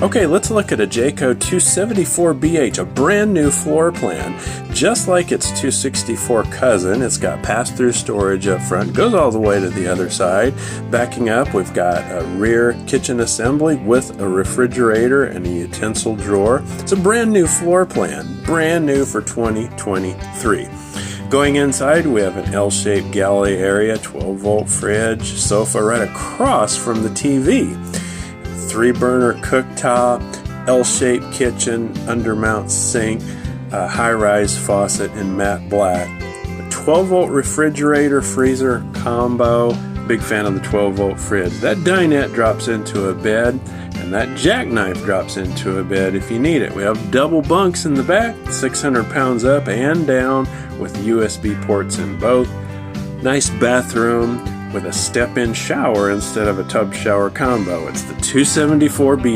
Okay, let's look at a Jayco 274BH, a brand new floor plan. Just like its 264 cousin, it's got pass-through storage up front, goes all the way to the other side. Backing up, we've got a rear kitchen assembly with a refrigerator and a utensil drawer. It's a brand new floor plan, brand new for 2023. Going inside, we have an L-shaped galley area, 12-volt fridge, sofa right across from the TV. 3-burner cooktop, L-shaped kitchen, undermount sink, high-rise faucet in matte black. A 12-volt refrigerator freezer combo. Big fan of the 12-volt fridge. That dinette drops into a bed, and that jackknife drops into a bed if you need it. We have double bunks in the back, 600 pounds up and down, with USB ports in both. Nice bathroom with a step-in shower instead of a tub shower combo. It's the 274B.